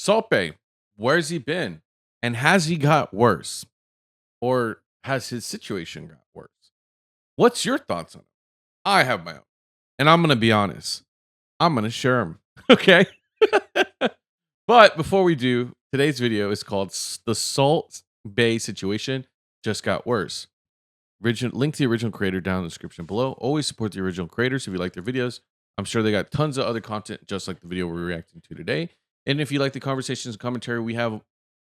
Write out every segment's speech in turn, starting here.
Salt Bae, where's he been? And has he got worse? Or has his situation got worse? What's your thoughts on it? I have my own. And I'm going to be honest. I'm going to share them. Okay. But before we do, today's video is called The Salt Bae Situation Just Got Worse. Link to the original creator down in the description below. Always support the original creators if you like their videos. I'm sure they got tons of other content just like the video we're reacting to today. And if you like the conversations and commentary we have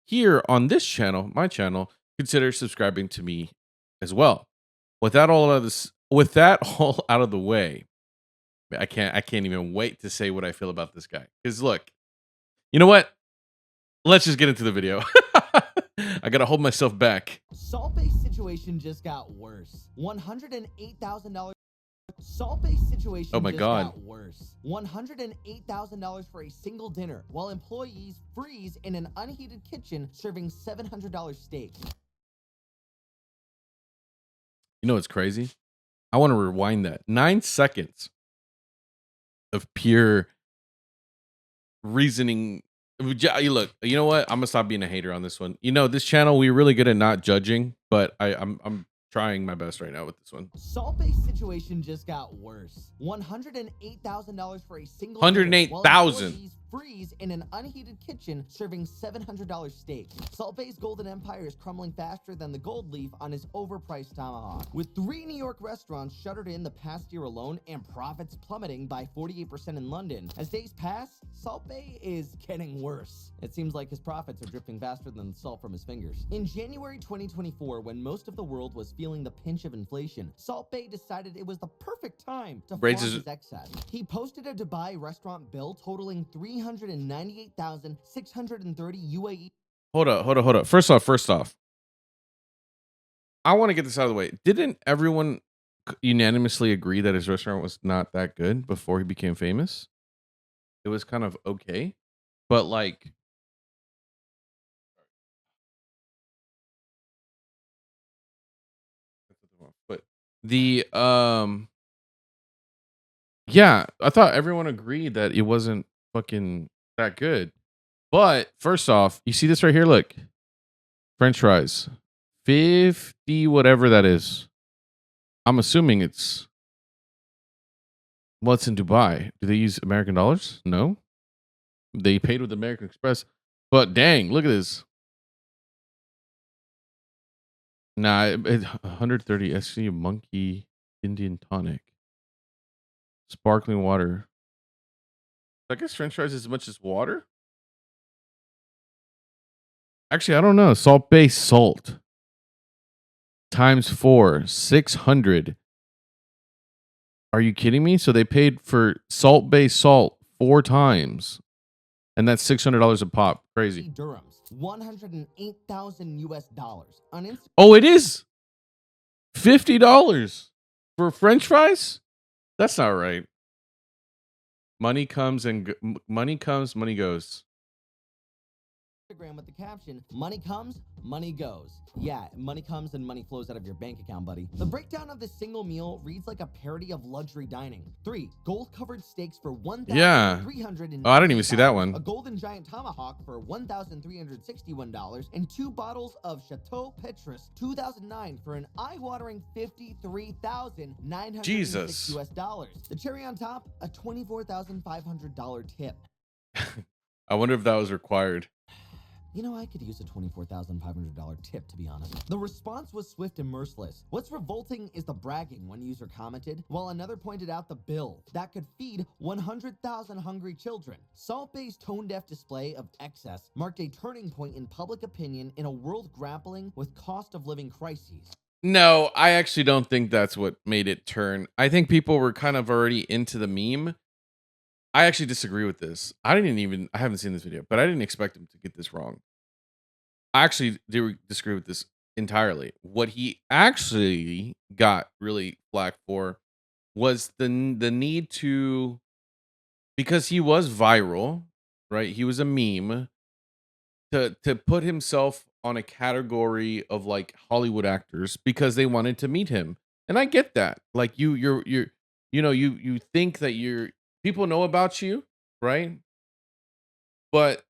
here on this channel, my channel, consider subscribing to me as well. With that all out of the way, I can't even wait to say what I feel about this guy. Because look, you know what? Let's just get into the video. I gotta hold myself back. Salt Bae's situation just got worse. $108,000. Salt Bae's situation Oh my just God. got worse. $108,000 for a single dinner, while employees freeze in an unheated kitchen serving $700 steak. You know what's crazy? I want to rewind that. 9 seconds of pure reasoning. Look, you know what? I'm gonna stop being a hater on this one. You know, this channel, we're really good at not judging, but I'm trying my best right now with this one. Salt Bae's situation just got worse. $108,000 for a single $108,000. freeze in an unheated kitchen serving $700 steak. Salt Bae's golden empire is crumbling faster than the gold leaf on his overpriced tomahawk. With 3 New York restaurants shuttered in the past year alone and profits plummeting by 48% in London. As days pass, Salt Bae is getting worse. It seems like his profits are drifting faster than the salt from his fingers. In January 2024, when most of the world was feeling the pinch of inflation, Salt Bae decided it was the perfect time to flaunt his excess. He posted a Dubai restaurant bill totaling 398,630 UAE. Hold up. First off, I want to get this out of the way. Didn't everyone unanimously agree that his restaurant was not that good before he became famous? It was kind of okay, but like, but the yeah, I thought everyone agreed that it wasn't fucking that good. But first off, you see this right here? Look, French fries, 50 whatever that is. I'm assuming it's in Dubai. Do they use American dollars? No, they paid with American Express. But dang, look at this. Nah, 130 SC monkey Indian tonic, sparkling water. I guess French fries as much as water. Actually, I don't know. Salt Bae salt times 4, 600. Are you kidding me? So they paid for Salt Bae salt 4 times, and that's $600 a pop. Crazy. Dirhams, 108,000 US dollars. Oh, it is $50 for French fries. That's not right. Money comes, money goes. Instagram with the caption, money comes, money goes. Yeah, money comes and money flows out of your bank account, buddy. The breakdown of this single meal reads like a parody of luxury dining. 3 gold-covered steaks for $1,300. Yeah. Oh, I didn't even see that one. A golden giant tomahawk for $1,361, and 2 bottles of Chateau Petrus 2009 for an eye-watering $53,906 Jesus. US dollars. The cherry on top, a $24,500 tip. I wonder if that was required. You know, I could use a $24,500 tip, to be honest. The response was swift and merciless. What's revolting is the bragging, one user commented, while another pointed out the bill that could feed 100,000 hungry children. Salt Bae's tone-deaf display of excess marked a turning point in public opinion in a world grappling with cost of living crises. No, I actually don't think that's what made it turn. I think people were kind of already into the meme. I actually disagree with this. I haven't seen this video, but I didn't expect him to get this wrong. I actually do disagree with this entirely. What he actually got really flack for was the need to, because he was viral, right? He was a meme, to put himself on a category of like Hollywood actors because they wanted to meet him. And I get that. Like you think that people know about you, right? But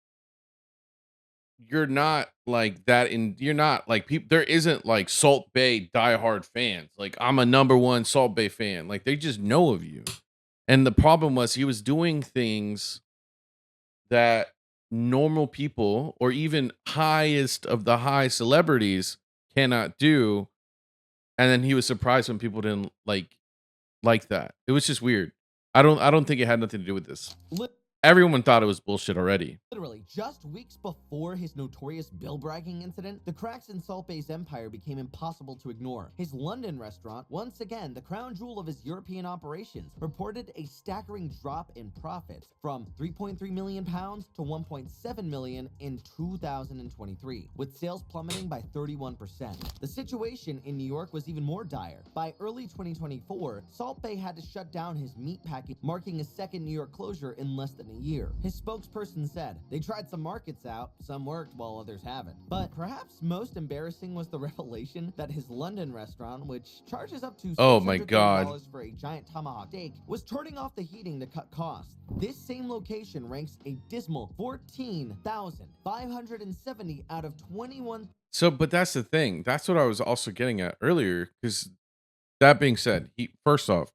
you're not like that in you're not like people there isn't like Salt Bay diehard fans. Like I'm a number one Salt Bay fan. Like they just know of you. And the problem was he was doing things that normal people or even highest of the high celebrities cannot do. And then he was surprised when people didn't like that. It was just weird. I don't think it had nothing to do with this. Everyone thought it was bullshit already. Literally, just weeks before his notorious bill bragging incident, the cracks in Salt Bae's empire became impossible to ignore. His London restaurant, once again the crown jewel of his European operations, reported a staggering drop in profits from £3.3 million to £1.7 million in 2023, with sales plummeting by 31%. The situation in New York was even more dire. By early 2024, Salt Bae had to shut down his meat packing, marking a second New York closure in less than a year. His spokesperson said, "They tried some markets out, some worked while others haven't." But perhaps most embarrassing was the revelation that his London restaurant, which charges up to Oh my god. $630 for a giant tomahawk steak, was turning off the heating to cut costs. This same location ranks a dismal 14,570 out of 21. So, but that's the thing. That's what I was also getting at earlier. Because that being said, he first off,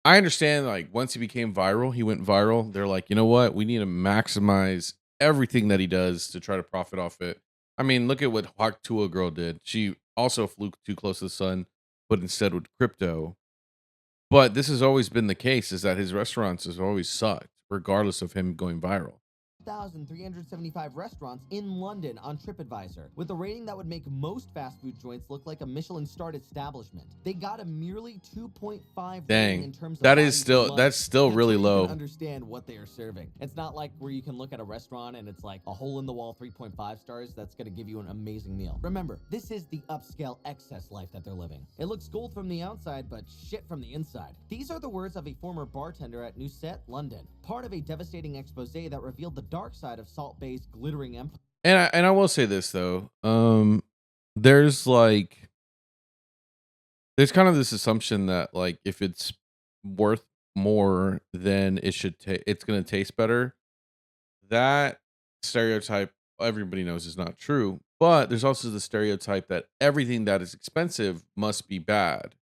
I understand like once he became viral, he went viral. They're like, you know what? We need to maximize everything that he does to try to profit off it. I mean, look at what Hawk Tua girl did. She also flew too close to the sun, but instead with crypto. But this has always been the case is that his restaurants has always sucked, regardless of him going viral. 1,375 restaurants in London on TripAdvisor, with a rating that would make most fast food joints look like a Michelin-starred establishment. They got a merely 2.5 rating Dang. in terms of That value is for still money. that's still really So you can low. understand what they are serving. It's not like where you can look at a restaurant and it's like a hole-in-the-wall 3.5 stars that's going to give you an amazing meal. Remember, this is the upscale excess life that they're living. It looks gold from the outside, but shit from the inside. These are the words of a former bartender at Nusret, London, part of a devastating expose that revealed the dark side of Salt Bae's glittering empire. And I will say this though. There's like there's kind of this assumption that like if it's worth more then it's going to taste better. That stereotype everybody knows is not true, but there's also the stereotype that everything that is expensive must be bad.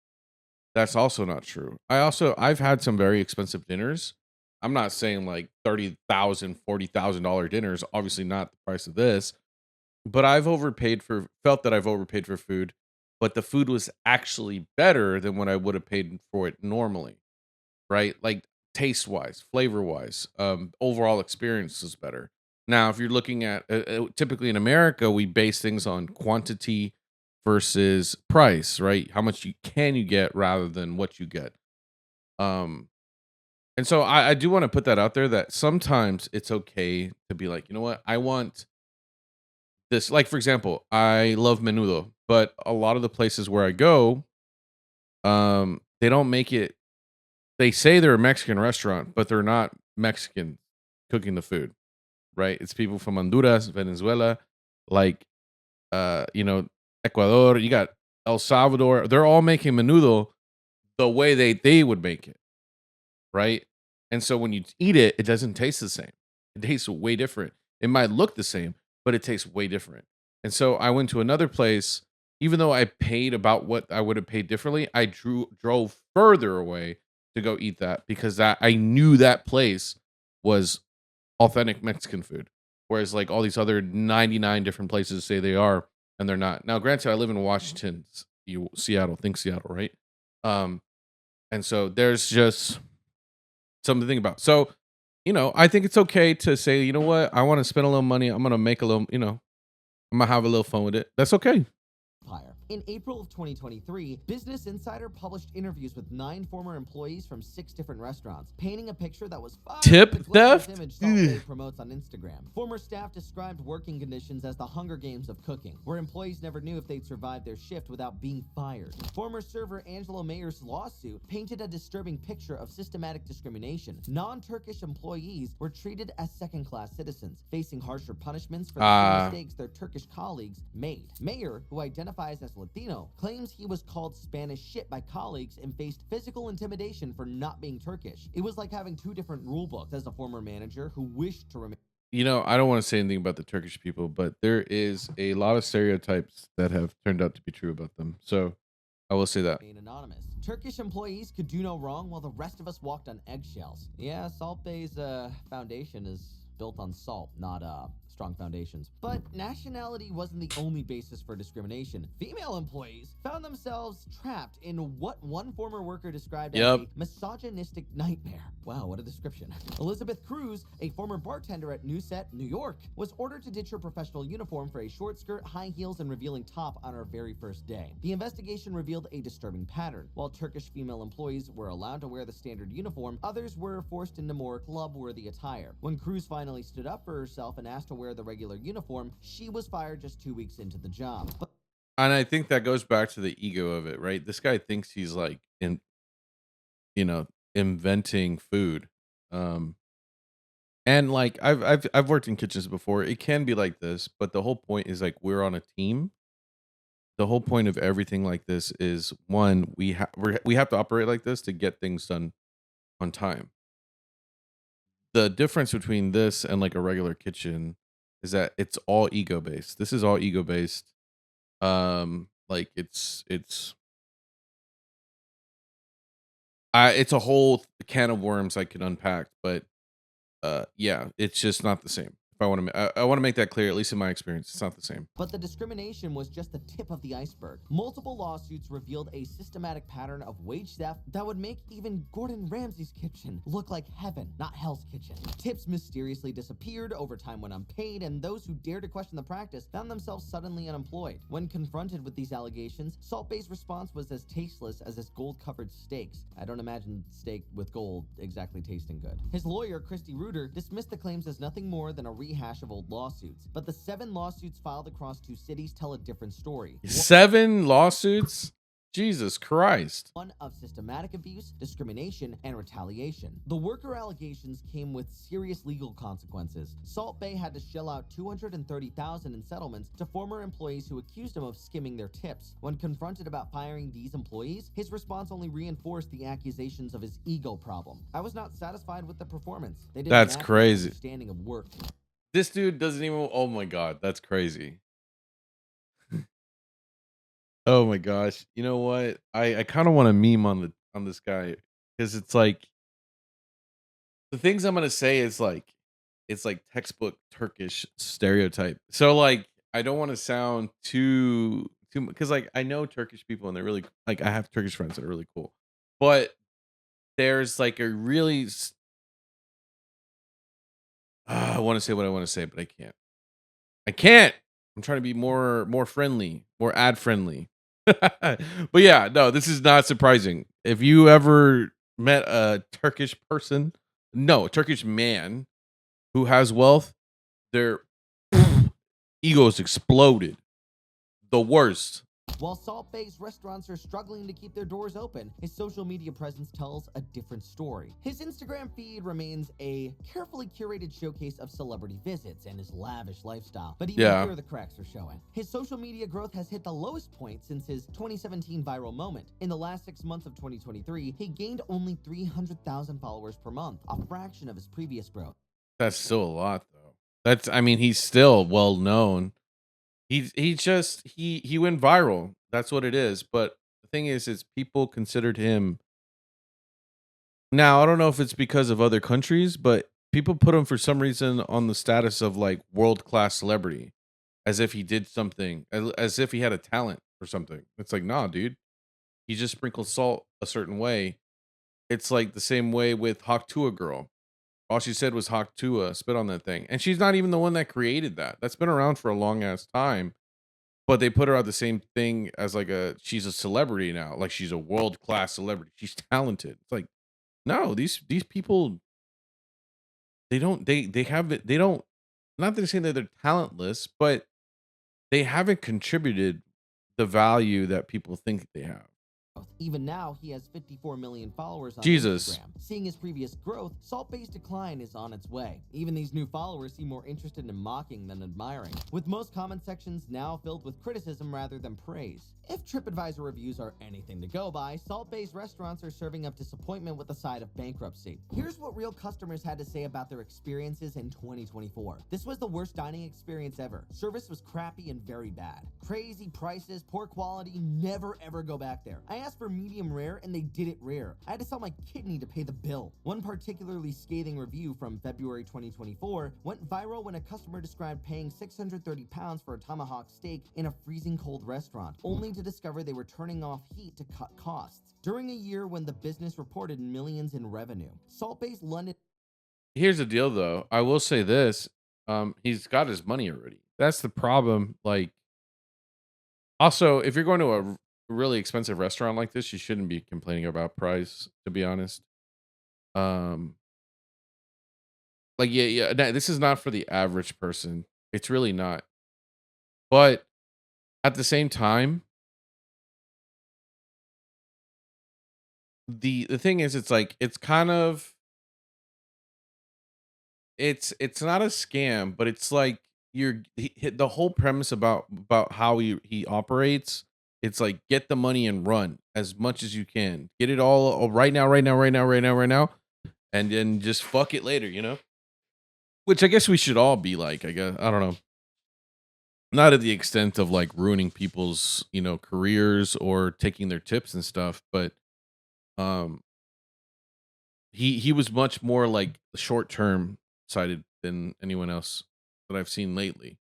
That's also not true. I've had some very expensive dinners. I'm not saying like $30,000, $40,000 dinners, obviously not the price of this, but felt that I've overpaid for food, but the food was actually better than what I would have paid for it normally, right? Like taste wise, flavor wise, overall experience is better. Now, if you're looking at typically in America, we base things on quantity versus price, right? How much you get rather than what you get. Um, and so I do want to put that out there that sometimes it's okay to be like, you know what, I want this. Like for example, I love menudo, but a lot of the places where I go, they don't make it. They say they're a Mexican restaurant, but they're not Mexican cooking the food, right? It's people from Honduras, Venezuela, like you know, Ecuador. You got El Salvador. They're all making menudo the way they would make it, right? And so when you eat it, it doesn't taste the same. It tastes way different. It might look the same, but it tastes way different. And so I went to another place, even though I paid about what I would have paid differently, I drove further away to go eat that because that I knew that place was authentic Mexican food. Whereas like all these other 99 different places say they are and they're not. Now, granted, I live in Washington, Seattle, think Seattle, right? Um, and so there's just something to think about. So, I think it's okay to say, you know what, I want to spend a little money. I'm gonna make a little, I'm gonna have a little fun with it. That's okay. Empire. In April of 2023, Business Insider published interviews with 9 former employees from 6 different restaurants, painting a picture that was far Tip from the glamorous theft? image Salt Bae promotes on Instagram. Former staff described working conditions as the Hunger Games of cooking, where employees never knew if they'd survive their shift without being fired. Former server Angelo Mayer's lawsuit painted a disturbing picture of systematic discrimination. Non-Turkish employees were treated as second-class citizens, facing harsher punishments for the same mistakes their Turkish colleagues made. Mayer, who identifies as Latino, claims he was called Spanish shit by colleagues and faced physical intimidation for not being Turkish. It was like having 2 different rule books, as a former manager who wished to remain I don't want to say anything about the Turkish people, but there is a lot of stereotypes that have turned out to be true about them. So I will say that. Remain anonymous. Turkish employees could do no wrong while the rest of us walked on eggshells. Yeah, Salt Bae's foundation is built on salt, not strong foundations. But nationality wasn't the only basis for discrimination. Female employees found themselves trapped in what one former worker described as Yep. a misogynistic nightmare. Wow, what a description. Elizabeth Cruz, a former bartender at Nusret, New York, was ordered to ditch her professional uniform for a short skirt, high heels, and revealing top on her very first day. The investigation revealed a disturbing pattern. While Turkish female employees were allowed to wear the standard uniform, others were forced into more club-worthy attire. When Cruz finally stood up for herself and asked to wear the regular uniform, she was fired just 2 weeks into the job. But And I think that goes back to the ego of it, right? This guy thinks he's like you know, inventing food. Um and like I've worked in kitchens before. It can be like this, but the whole point is like we're on a team. The whole point of everything like this is one, we have to operate like this to get things done on time. The difference between this and like a regular kitchen is that it's all ego based. This is all ego based. Like it's a whole can of worms I could unpack, but yeah, it's just not the same. If I want to I want to make that clear, at least in my experience, it's not the same. But the discrimination was just the tip of the iceberg. Multiple lawsuits revealed a systematic pattern of wage theft that would make even Gordon Ramsay's kitchen look like heaven, not Hell's Kitchen. Tips mysteriously disappeared, overtime went unpaid, and those who dared to question the practice found themselves suddenly unemployed. When confronted with these allegations, Salt Bae's response was as tasteless as his gold-covered steaks. I don't imagine steak with gold exactly tasting good. His lawyer, Christy Reuter, dismissed the claims as nothing more than a rehash of old lawsuits. But the 7 lawsuits filed across 2 cities tell a different story. 7 lawsuits? Jesus Christ. One of systematic abuse, discrimination, and retaliation. The worker allegations came with serious legal consequences. Salt Bae had to shell out $230,000 in settlements to former employees who accused him of skimming their tips. When confronted about firing these employees, his response only reinforced the accusations of his ego problem. I was not satisfied with the performance. They didn't That's match my crazy. understanding of work. This dude doesn't even, oh my god, that's crazy. Oh my gosh. You know what? I kind of want to meme on this guy because it's like the things I'm gonna say is like it's like textbook Turkish stereotype. So like I don't want to sound too because like I know Turkish people and they're really like I have Turkish friends that are really cool, but there's like a really I want to say what I want to say, but I can't. I can't. I'm trying to be more friendly, more ad friendly. But yeah, no, this is not surprising. If you ever met a Turkish person, no, a Turkish man who has wealth, their egos exploded. The worst. While Salt Bae's restaurants are struggling to keep their doors open, his social media presence tells a different story. His Instagram feed remains a carefully curated showcase of celebrity visits and his lavish lifestyle. But even Yeah, here, the cracks are showing. His social media growth has hit the lowest point since his 2017 viral moment. In the last 6 months of 2023, he gained only 300,000 followers per month, a fraction of his previous growth. that's still a lot though. That's I mean, he's still well known. He went viral. That's what it is. But the thing is people considered him. Now, I don't know if it's because of other countries, but people put him for some reason on the status of like world class celebrity, as if he did something, as if he had a talent or something. It's like, nah, dude. He just sprinkled salt a certain way. It's like the same way with Hawk Tuah girl. All she said was Hawk Tuah, spit on that thing. And she's not even the one that created that. That's been around for a long ass time. But they put her on the same thing as like she's a celebrity now. Like she's a world class celebrity. She's talented. It's like, no, these people they haven't they don't not that they're saying that they're talentless, but they haven't contributed the value that people think they have. Even now, he has 54 million followers on Jesus. Instagram. Seeing his previous growth, Salt Bae's decline is on its way. Even these new followers seem more interested in mocking than admiring, with most comment sections now filled with criticism rather than praise. If TripAdvisor reviews are anything to go by, Salt Bae's restaurants are serving up disappointment with a side of bankruptcy. Here's what real customers had to say about their experiences in 2024. This was the worst dining experience ever. Service was crappy and very bad. Crazy prices, poor quality, never ever go back there. I asked for medium rare and they did it rare. I had to sell my kidney to pay the bill. One particularly scathing review from February 2024 went viral when a customer described paying 630 pounds for a tomahawk steak in a freezing cold restaurant, only to discover they were turning off heat to cut costs. During a year when the business reported millions in revenue, Salt Bae's London. Here's the deal, though. I will say this: he's got his money already. That's the problem. Like, also, if you're going to a really expensive restaurant like this, you shouldn't be complaining about price. To be honest, um, like, yeah. This is not for the average person. It's really not. But at the same time, the thing is, it's like it's kind of it's not a scam, but it's like the whole premise about how he operates. It's like get the money and run as much as you can. Get it all right now, right now, right now, right now, right now, and then just fuck it later. Which I guess we should all be like. I guess I don't know. Not at the extent of like ruining people's careers or taking their tips and stuff, but um he was much more like short term sighted than anyone else that I've seen lately.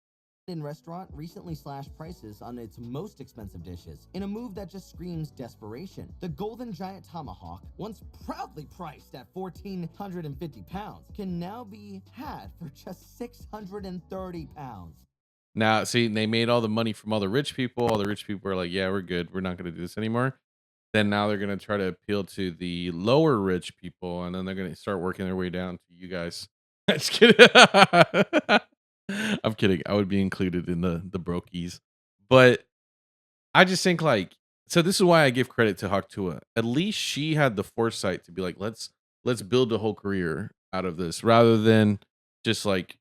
Restaurant recently slashed prices on its most expensive dishes in a move that just screams desperation. The Golden Giant Tomahawk, once proudly priced at 1,450 pounds, can now be had for just 630 pounds. Now, see, they made all the money from all the rich people. All the rich people are like, "Yeah, we're good. We're not going to do this anymore." Then now they're going to try to appeal to the lower rich people, and then they're going to start working their way down to you guys. Just kidding. I'm kidding. I would be included in the brokies, but I just think like so. This is why I give credit to Haktua. At least she had the foresight to be like, let's build a whole career out of this, rather than just like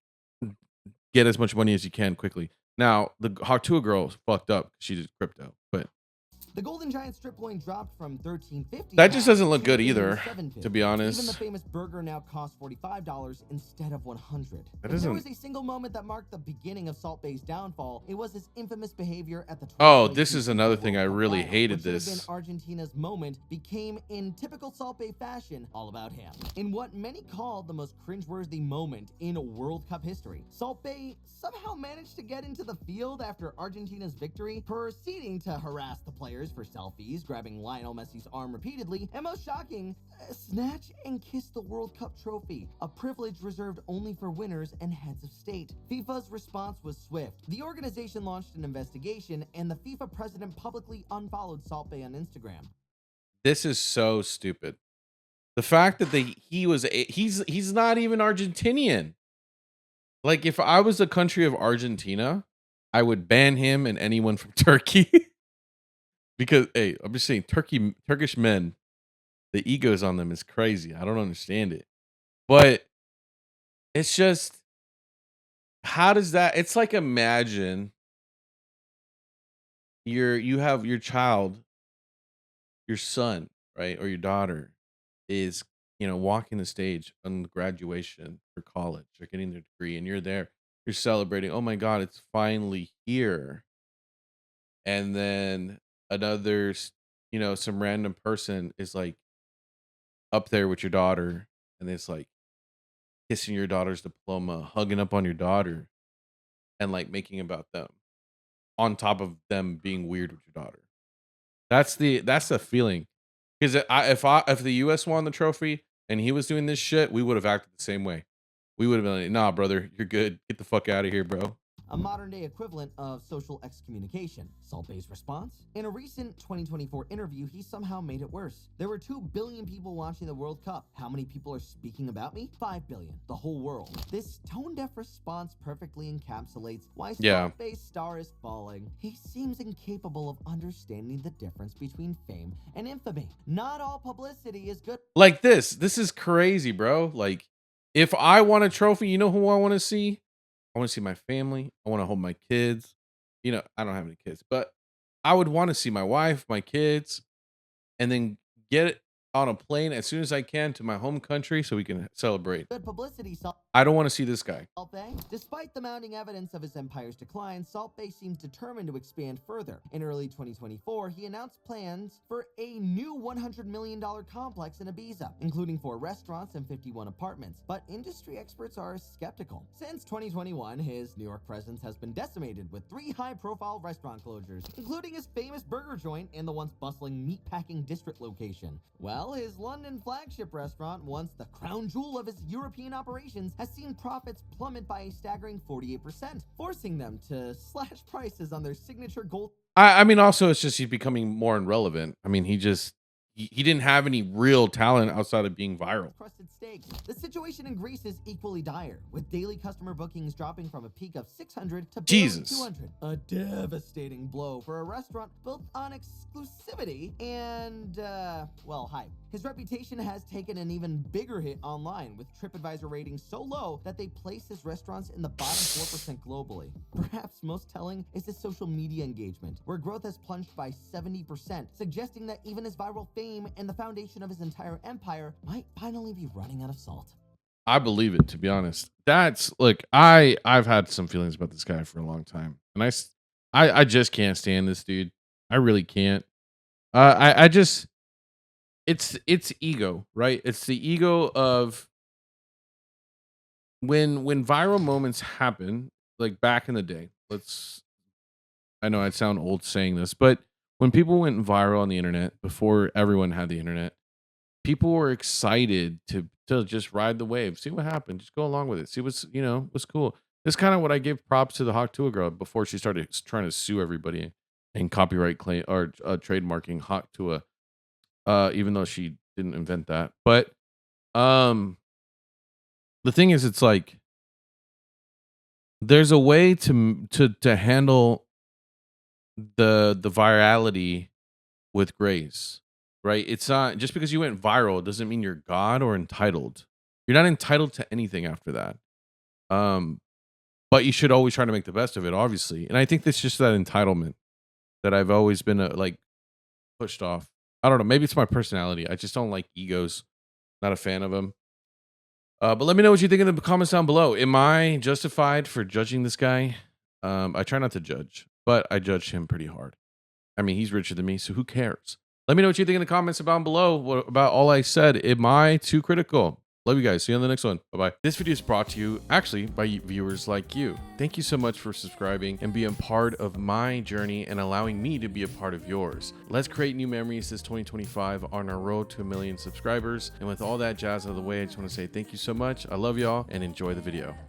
get as much money as you can quickly. Now the Haktua girl fucked up. She did crypto, but The Golden Giant strip loin dropped from 13.50 that just doesn't look to good either, 7.50. to be Even the honest. famous burger now costs $45 instead of $100. That If there isn't. was a single moment that marked the beginning of Salt Bae's downfall, it was his infamous behavior at the Oh, 2022 this is another thing I World Cup really final, hated. which should have been This. Argentina's moment, became in typical Salt Bae fashion all about him. In what many called the most cringeworthy moment in World Cup history, Salt Bae somehow managed to get into the field after Argentina's victory, proceeding to harass the players for selfies, grabbing Lionel Messi's arm repeatedly, and most shocking, snatch and kiss the World Cup trophy, a privilege reserved only for winners and heads of state. FIFA's response was swift. The organization launched an investigation, and the FIFA president publicly unfollowed Salt Bae on Instagram. This is so stupid. The fact that he's not even Argentinian. Like if I was the country of Argentina, I would ban him and anyone from Turkey. Because hey, I'm just saying Turkish men, the egos on them is crazy. I don't understand it. But it's just how does that it's like imagine you have your child, your son, right? Or your daughter is, walking the stage on graduation for college or getting their degree and you're there. You're celebrating, "Oh my god, it's finally here." And then another, some random person is like up there with your daughter and it's like kissing your daughter's diploma, hugging up on your daughter, and like making about them on top of them being weird with your daughter. That's the feeling. Because if the U.S. won the trophy and he was doing this shit, we would have acted the same way. We would have been like, "Nah, brother, you're good. Get the fuck out of here, bro." a modern-day equivalent of social excommunication. Salt Bae's response? In a recent 2024 interview, he somehow made it worse. There were 2 billion people watching the World Cup. How many people are speaking about me? 5 billion. The whole world. This tone-deaf response perfectly encapsulates why Salt Bae's star is falling. He seems incapable of understanding the difference between fame and infamy. Not all publicity is good. Like this is crazy, bro. Like, if I want a trophy, you know who I want to see? I want to see my family. I want to hold my kids. You know, I don't have any kids, but I would want to see my wife, my kids, and then get it on a plane as soon as I can to my home country so we can celebrate. Good publicity, I don't want to see this guy. Salt Bae? Despite the mounting evidence of his empire's decline, Salt Bae seems determined to expand further. In early 2024, he announced plans for a new $100 million complex in Ibiza, including 4 restaurants and 51 apartments. But industry experts are skeptical. Since 2021, his New York presence has been decimated with 3 high-profile restaurant closures, including his famous burger joint and the once bustling meatpacking district location. Well, his London flagship restaurant, once the crown jewel of his European operations, has seen profits plummet by a staggering 48%, forcing them to slash prices on their signature gold. I mean, also, it's just he's becoming more irrelevant. I mean, he didn't have any real talent outside of being viral. Crusted steaks. The situation in Greece is equally dire, with daily customer bookings dropping from a peak of 600 to barely 200. A devastating blow for a restaurant built on exclusivity and, well, hype. His reputation has taken an even bigger hit online, with TripAdvisor ratings so low that they place his restaurants in the bottom 4% globally. Perhaps most telling is his social media engagement, where growth has plunged by 70%, suggesting that even his viral fame and the foundation of his entire empire might finally be running out of salt. I believe it, to be honest. I've had some feelings about this guy for a long time, and I just can't stand this dude. I really can't. I just it's ego, right? It's the ego of when viral moments happen, like back in the day. I know I sound old saying this, but when people went viral on the internet before everyone had the internet, people were excited to just ride the wave, see what happened, just go along with it, see what's cool. That's kind of what I gave props to the Hawk Tuah girl before she started trying to sue everybody and copyright claim or trademarking Hawk Tuah, even though she didn't invent that. But the thing is, it's like there's a way to handle the virality with grace, right? It's not just because you went viral doesn't mean you're God or entitled. You're not entitled to anything after that. But you should always try to make the best of it, obviously. And I think that's just that entitlement that I've always been like pushed off. I don't know. Maybe it's my personality. I just don't like egos. Not a fan of them. But let me know what you think in the comments down below. Am I justified for judging this guy? I try not to judge, but I judge him pretty hard. I mean, he's richer than me, so who cares? Let me know what you think in the comments down below about all I said. Am I too critical? Love you guys. See you on the next one. Bye-bye. This video is brought to you, actually, by viewers like you. Thank you so much for subscribing and being part of my journey and allowing me to be a part of yours. Let's create new memories this 2025 on our road to 1 million subscribers. And with all that jazz out of the way, I just want to say thank you so much. I love y'all and enjoy the video.